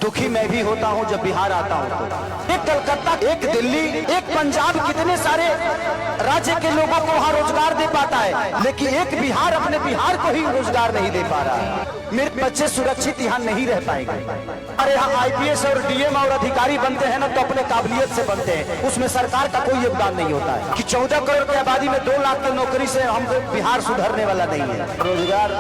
दुखी मैं भी होता हूँ जब बिहार आता हूँ तो। एक कलकत्ता, एक दिल्ली, एक पंजाब, कितने सारे राज्य के लोगों को वहाँ रोजगार दे पाता है, लेकिन एक बिहार अपने बिहार को ही रोजगार नहीं दे पा रहा है। मेरे बच्चे सुरक्षित यहाँ नहीं रह पाएंगे। अरे यहाँ आईपीएस और डीएम और अधिकारी बनते हैं ना तो अपने काबिलियत से बनते हैं, उसमें सरकार का कोई योगदान नहीं होता है। कि 14 करोड़ की आबादी में 2 लाख की नौकरी से हम बिहार सुधरने वाला नहीं है। रोजगार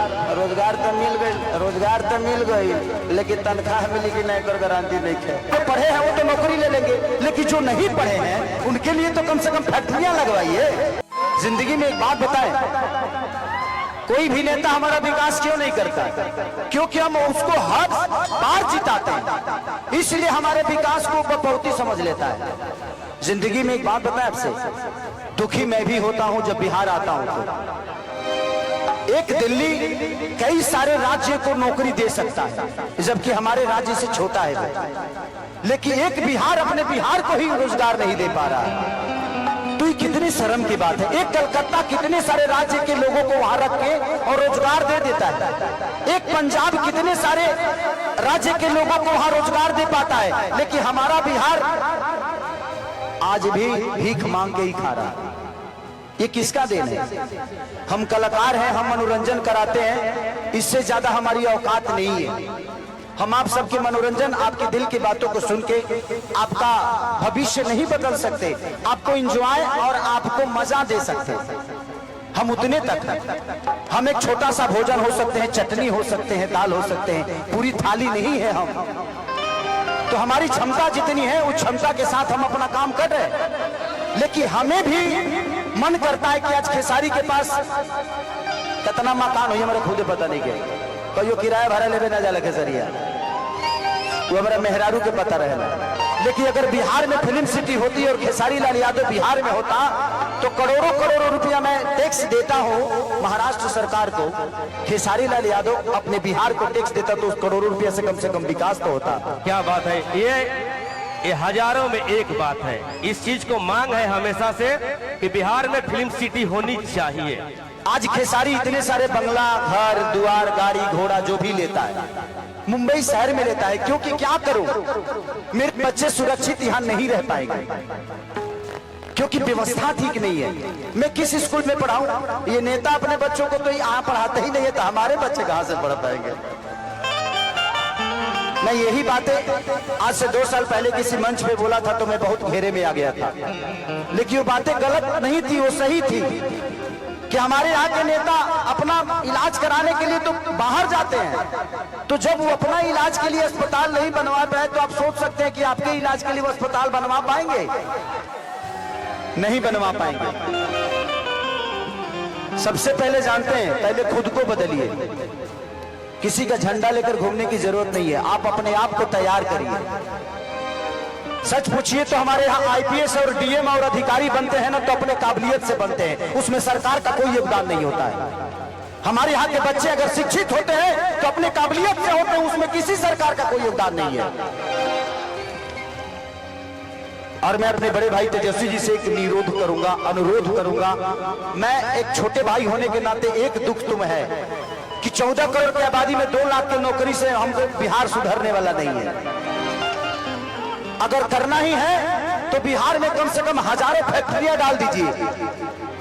तो मिल गई लेकिन तनख्वाह मिली कि नहीं कर गारंटी नहीं है। जो पढ़े हैं वो तो नौकरी ले लेंगे, लेकिन जो नहीं पढ़े हैं उनके लिए तो कम से कम फैक्ट्रियां लगवाइए। जिंदगी में एक बात बताएं, कोई भी नेता हमारा विकास क्यों नहीं करता? क्योंकि हम उसको हर बार जिताते हैं, इसलिए हमारे विकास को बपौती समझ लेता है। जिंदगी में एक बात बताएं आपसे, दुखी मैं भी होता हूं जब बिहार आता हूं तो। एक दिल्ली कई सारे राज्य को नौकरी दे सकता है जबकि हमारे राज्य से छोटा है वो, लेकिन एक बिहार अपने बिहार को ही रोजगार नहीं दे पा रहा है। तो ये कितनी शर्म की बात है। एक कलकत्ता कितने सारे राज्य के लोगों को वहां रख के और रोजगार दे देता है। एक पंजाब कितने सारे राज्य के लोगों को वहां रोजगार दे पाता है, लेकिन हमारा बिहार आज भी भीख मांग के ही खा रहा है। ये किसका देन है? हम कलाकार हैं, हम मनोरंजन कराते हैं, इससे ज्यादा हमारी औकात नहीं है। हम आप सबके मनोरंजन, आपके दिल की बातों को सुन के आपका भविष्य नहीं बदल सकते, आपको एंजॉय और आपको मजा दे सकते। हम उतने तक हैं। हम एक छोटा सा भोजन हो सकते हैं, चटनी हो सकते हैं, दाल हो सकते हैं, पूरी थाली नहीं है हम। तो हमारी क्षमता जितनी है उस क्षमता के साथ हम अपना काम कर रहे हैं। लेकिन हमें भी मन करता है कि आज खेसारी के पास कितना मकान हो हमारे खुद पता नहीं के, कहियो किराया भाड़ा लेवे ना जाला खेसरिया, वो हमारा मेहरारू के पता रहेगा। लेकिन अगर बिहार में फिल्म सिटी होती और खेसारी लाल यादव बिहार में होता तो करोड़ों करोड़ों रुपया मैं टैक्स देता हूँ महाराष्ट्र सरकार को, खेसारी लाल यादव अपने बिहार को टैक्स देता तो उस करोड़ों रुपया से कम विकास तो होता। क्या बात है, ये हजारों में एक बात है। इस चीज को मांग है हमेशा से कि बिहार में फिल्म सिटी होनी चाहिए। आज खेसारी इतने सारे बंगला, घर द्वार, गाड़ी घोड़ा जो भी लेता है मुंबई शहर में लेता है, क्योंकि क्या करूं, मेरे बच्चे सुरक्षित यहाँ नहीं रह पाएंगे क्योंकि व्यवस्था ठीक नहीं है। मैं किस स्कूल में पढ़ाऊं? ये नेता अपने बच्चों को तो यहाँ पढ़ाते ही नहीं है, तो हमारे बच्चे कहां से पढ़ पाएंगे? मैं यही बातें आज से 2 साल पहले किसी मंच पे बोला था तो मैं बहुत घेरे में आ गया था, लेकिन वो बातें गलत नहीं थी, वो सही थी कि हमारे यहाँ के नेता अपना इलाज कराने के लिए तो बाहर जाते हैं, तो जब वो अपना इलाज के लिए अस्पताल नहीं बनवा पाए तो आप सोच सकते हैं कि आपके इलाज के लिए वो अस्पताल बनवा पाएंगे? नहीं बनवा पाएंगे। सबसे पहले जानते हैं, पहले खुद को बदलिए। किसी का झंडा लेकर घूमने की जरूरत नहीं है, आप अपने आप को तैयार करिए। सच पूछिए तो हमारे यहाँ आईपीएस और डीएम और अधिकारी बनते हैं ना तो अपने काबिलियत से बनते हैं, उसमें सरकार का कोई योगदान नहीं होता है। हमारे यहाँ के बच्चे अगर शिक्षित होते हैं तो अपने काबिलियत से होते हैं, उसमें किसी सरकार का कोई योगदान नहीं है। और मैं अपने बड़े भाई तेजस्वी जी से एक अनुरोध करूंगा। मैं एक छोटे भाई होने के नाते एक दुख तुम है कि 14 करोड़ की आबादी में 2 लाख की नौकरी से हम बिहार सुधरने वाला नहीं है। अगर करना ही है तो बिहार में कम से कम हजारों फैक्ट्रियां डाल दीजिए।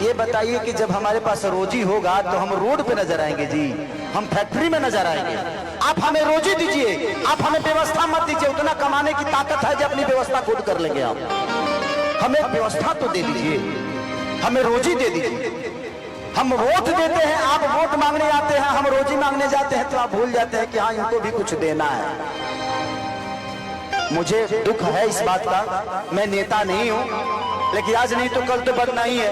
ये बताइए कि जब हमारे पास रोजी होगा तो हम रोड पे नजर आएंगे जी, हम फैक्ट्री में नजर आएंगे। आप हमें रोजी दीजिए, आप हमें व्यवस्था मत दीजिए। उतना कमाने की ताकत है जो अपनी व्यवस्था खुद कर लेंगे आप। हमें व्यवस्था तो दे दीजिए, हमें रोजी दे दीजिए। हम वोट देते हैं, आप वोट मांगने आते हैं, हम रोजी मांगने जाते हैं तो आप भूल जाते हैं कि हाँ इनको भी कुछ देना है। मुझे दुख है इस बात का, मैं नेता नहीं हूं, लेकिन आज नहीं तो कल तो बनना ही है।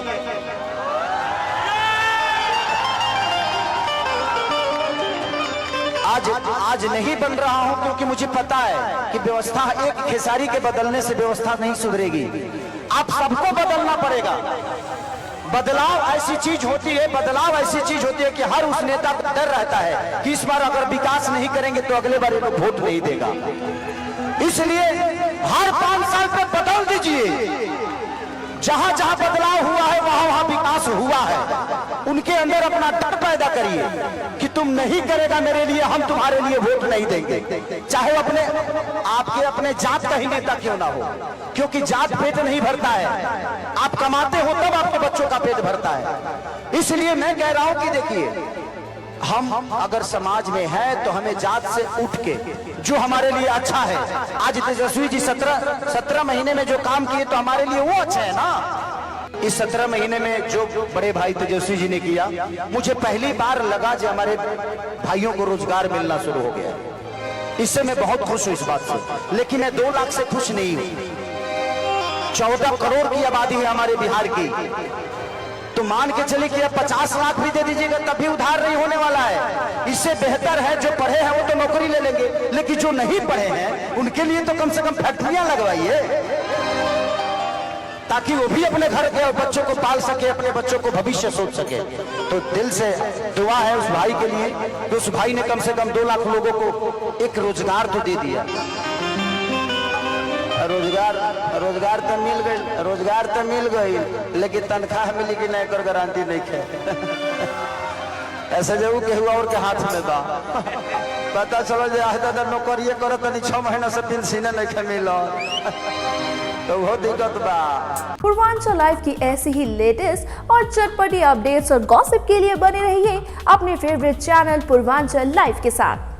आज नहीं बन रहा हूं क्योंकि मुझे पता है कि व्यवस्था एक खेसारी के बदलने से व्यवस्था नहीं सुधरेगी। आप सबको बदलना पड़ेगा। बदलाव ऐसी चीज होती है कि हर उस नेता को डर रहता है कि इस बार अगर विकास नहीं करेंगे तो अगले बार वो वोट नहीं देगा। इसलिए हर 5 साल पे बदल दीजिए। जहां जहां बदलाव हुआ है वहां वहां विकास हुआ है। उनके अंदर अपना डर पैदा करिए कि तुम नहीं करेगा मेरे लिए, हम तुम्हारे लिए वोट नहीं देंगे, चाहे आपके अपने जात का ही नेता क्यों ना हो, क्योंकि जात पेट नहीं भरता है। आप कमाते हो तब आपके बच्चों का पेट भरता है। इसलिए मैं कह रहा हूं कि देखिए, हम अगर समाज में है तो हमें जात से उठ के जो हमारे लिए अच्छा है, आज तेजस्वी जी 17 महीने में जो काम किए तो हमारे लिए वो अच्छा है ना। इस 17 महीने में जो बड़े भाई तेजस्वी जी ने किया, मुझे पहली बार लगा कि हमारे भाइयों को रोजगार मिलना शुरू हो गया। इससे मैं बहुत खुश हूं इस बात से, लेकिन मैं 2 लाख से खुश नहीं हूं। 14 करोड़ की आबादी है हमारे बिहार की, तो मान के चलिए कि अब 50 लाख भी दे दीजिएगा तब भी उधार नहीं होने वाला है। इससे बेहतर है जो पढ़े हैं वो तो नौकरी ले लेंगे, लेकिन जो नहीं पढ़े हैं उनके लिए तो कम से कम फैक्ट्रियां लगवाइए, ताकि वो भी अपने घर के बच्चों को पाल सके, अपने बच्चों को भविष्य सोच सके। तो दिल से दुआ है उस भाई के लिए कि उस भाई ने कम से कम 2 लाख लोगों को एक रोजगार तो दे दिया। रोजगार तो मिल गई, लेकिन तनख्वाह मिली कि नहीं कर गारंटी नहीं है। ऐसे जरूर के हुआ और के हाथ में बा पता चलो जे दादा नौकरी करत नहीं, 6 महीना से पेंशन नहीं मिला तो बहुत दिक्कत बा। पूर्वांचल लाइव की ऐसी ही लेटेस्ट और चटपटी अपडेट्स और गॉसिप के लिए बने रहिए अपने फेवरेट चैनल पूर्वांचल लाइव के साथ।